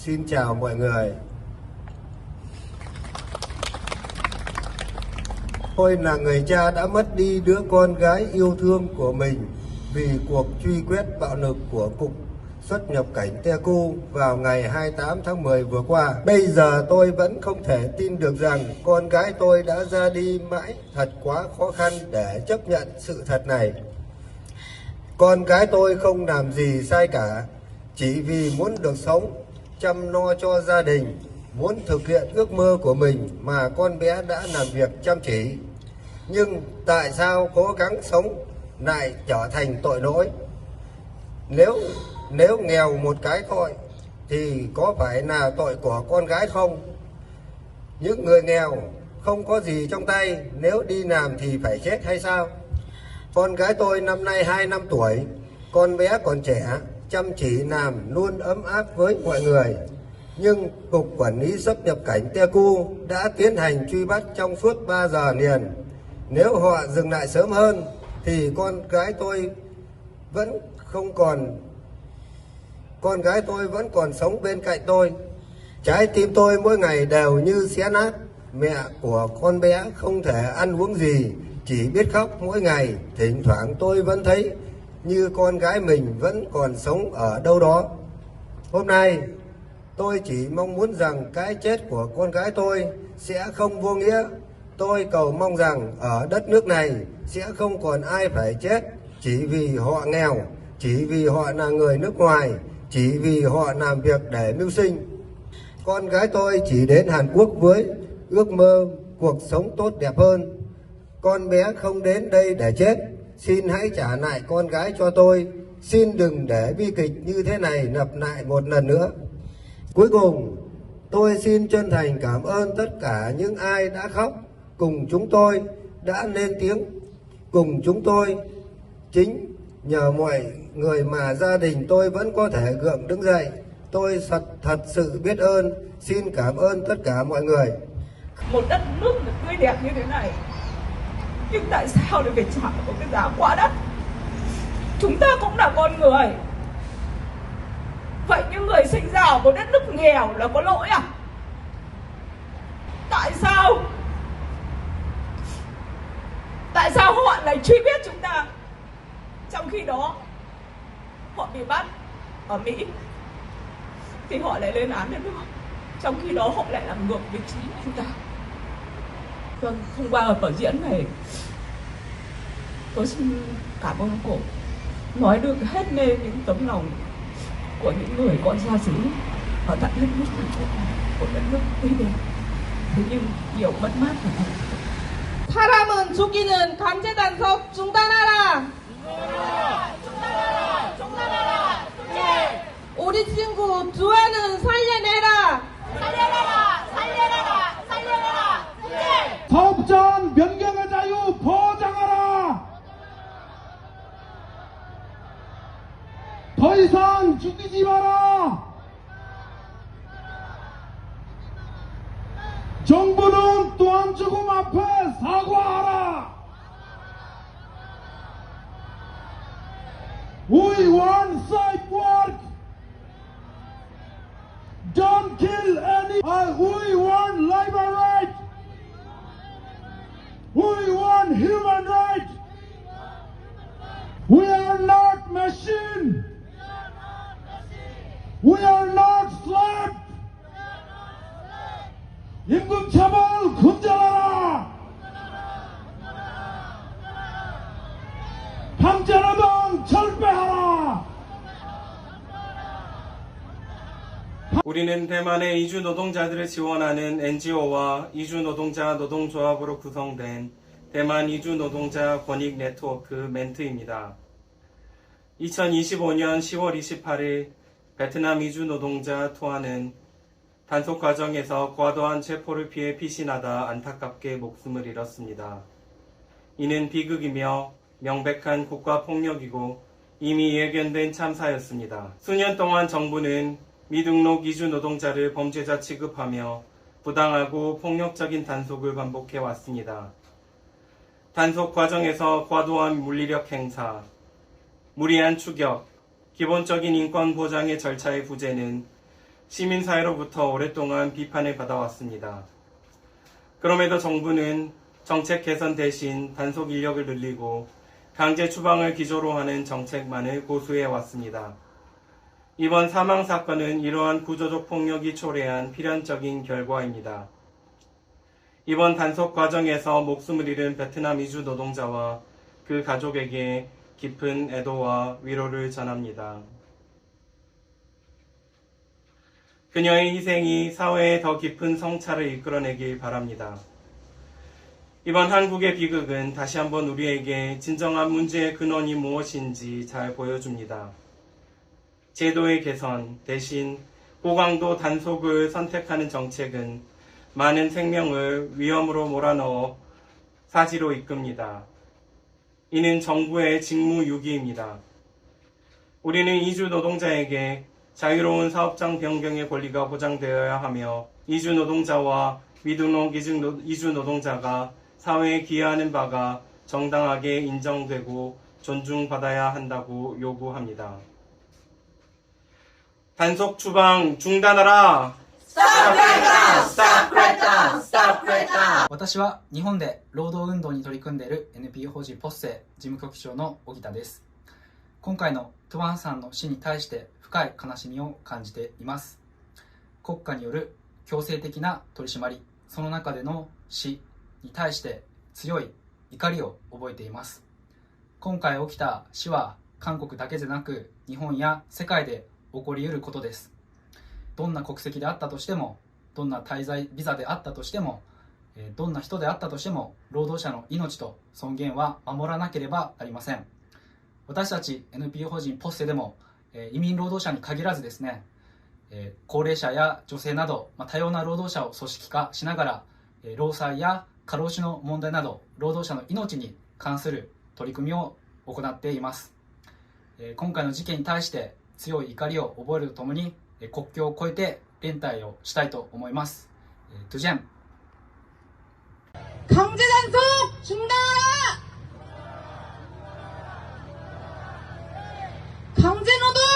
Xin chào mọi người. Tôi là người cha đã mất đi đứa con gái yêu thương của mình vì cuộc truy quét bạo lực của Cục Xuất nhập cảnh Teco vào ngày 28 tháng 10 vừa qua. Bây giờ tôi vẫn không thể tin được rằng con gái tôi đã ra đi mãi. Thật quá khó khăn để chấp nhận sự thật này. Con gái tôi không làm gì sai cả, chỉ vì muốn được sống, chăm lo cho gia đình, muốn thực hiện ước mơ của mình mà con bé đã làm việc chăm chỉ. Nhưng tại sao cố gắng sống lại trở thành tội lỗi? Nếu nghèo một cái tội thì có phải là tội của con gái không? Những người nghèo không có gì trong tay, nếu đi làm thì phải chết hay sao? Con gái tôi năm nay 2 năm tuổi, con bé còn trẻ, chăm chỉ làm, luôn ấm áp với mọi người. Nhưng Cục Quản lý Xuất nhập cảnh Teco đã tiến hành truy bắt trong suốt 3 giờ liền. Nếu họ dừng lại sớm hơn thì con gái tôi vẫn còn sống bên cạnh tôi. Trái tim tôi mỗi ngày đều như xé nát. Mẹ của con bé không thể ăn uống gì, chỉ biết khóc mỗi ngày. Thỉnh thoảng tôi vẫn thấy như con gái mình vẫn còn sống ở đâu đó. Hôm nay tôi chỉ mong muốn rằng cái chết của con gái tôi sẽ không vô nghĩa. Tôi cầu mong rằng ở đất nước này sẽ không còn ai phải chết chỉ vì họ nghèo, chỉ vì họ là người nước ngoài, chỉ vì họ làm việc để mưu sinh. Con gái tôi chỉ đến Hàn Quốc với ước mơ cuộc sống tốt đẹp hơn. Con bé không đến đây để chết. Xin hãy trả lại con gái cho tôi. Xin đừng để bi kịch như thế này lặp lại một lần nữa. Cuối cùng, tôi xin chân thành cảm ơn tất cả những ai đã khóc cùng chúng tôi, đã lên tiếng cùng chúng tôi. Chính nhờ mọi người mà gia đình tôi vẫn có thể gượng đứng dậy. Tôi thật sự biết ơn. Xin cảm ơn tất cả mọi người. Một đất nước tươi đẹp như thế này, nhưng tại sao lại phải trả một cái giá quá đắt? Chúng ta cũng là con người. Vậy những người sinh ra ở một đất nước nghèo là có lỗi à? Tại sao? Tại sao họ lại truy quét chúng ta? Trong khi đó họ bị bắt ở Mỹ thì họ lại lên án đất nước. Trong khi đó họ lại làm ngược với chính chúng ta. Vâng, hôm qua ở vở diễn này tôi xin cảm ơn cô nói được hết lên những tấm lòng của những người con gia xứ ở tại đất nước của đất nước tươi đẹp, thế nhưng nhiều mất mát và thật. 사람은 죽이는 강제 단속 중단하라. 중단하라. 우리 친구 주아는 살려내라. 살려내라. 사업장 변경의 자유 보장하라. 더 이상 죽이지 마라. 정부는 또한 죽음 앞에 사과하라. We want safe work. Don't kill any. We want labor right. We want human right. We are not machine. We are not slave. 임금차별 금지하라. 강제노동 철폐하라. 우리는 대만의 이주 노동자들을 지원하는 NGO와 이주 노동자 노동조합으로 구성된 대만 이주 노동자 권익 네트워크 멘트입니다. 2025년 10월 28일 베트남 이주 노동자 투아는 단속 과정에서 과도한 체포를 피해 피신하다 안타깝게 목숨을 잃었습니다. 이는 비극이며 명백한 국가폭력이고 이미 예견된 참사였습니다. 수년 동안 정부는 미등록 이주 노동자를 범죄자 취급하며 부당하고 폭력적인 단속을 반복해 왔습니다. 단속 과정에서 과도한 물리력 행사, 무리한 추격, 기본적인 인권 보장의 절차의 부재는 시민사회로부터 오랫동안 비판을 받아왔습니다. 그럼에도 정부는 정책 개선 대신 단속 인력을 늘리고 강제 추방을 기조로 하는 정책만을 고수해 왔습니다. 이번 사망 사건은 이러한 구조적 폭력이 초래한 필연적인 결과입니다. 이번 단속 과정에서 목숨을 잃은 베트남 이주 노동자와 그 가족에게 깊은 애도와 위로를 전합니다. 그녀의 희생이 사회에 더 깊은 성찰을 이끌어내길 바랍니다. 이번 한국의 비극은 다시 한번 우리에게 진정한 문제의 근원이 무엇인지 잘 보여줍니다. 제도의 개선 대신 고강도 단속을 선택하는 정책은 많은 생명을 위험으로 몰아넣어 사지로 이끕니다. 이는 정부의 직무유기입니다. 우리는 이주 노동자에게 자유로운 사업장 변경의 권리가 보장되어야 하며 이주 노동자와 미등록 이주 노동자가 사회에 기여하는 바가 정당하게 인정되고 존중받아야 한다고 요구합니다. 단속 추방 중단하라! 私は日本で労働運動に取り組んでいる NPO 法人ポッセ事務局長の荻田です。今回のトゥワンさんの死に対して深い悲しみを感じています。国家による強制的な取り締まり、その中での死に対して強い怒りを覚えています。今回起きた死は韓国だけでなく日本や世界で起こり得ることです。どんな国籍であったとしても、どんな滞在ビザであったとしても、どんな人であったとしても、労働者の命と尊厳は守らなければなりません。私たち NPO 法人ポッセでも、移民労働者に限らずですね、高齢者や女性など、多様な労働者を組織化しながら、労災や過労死の問題など、労働者の命に関する取り組みを行っています。今回の事件に対して強い怒りを覚えるとともに、国境を越えて連帯をしたいと思います。トゥジェン。 강제 단속 중단하라! 강제 노동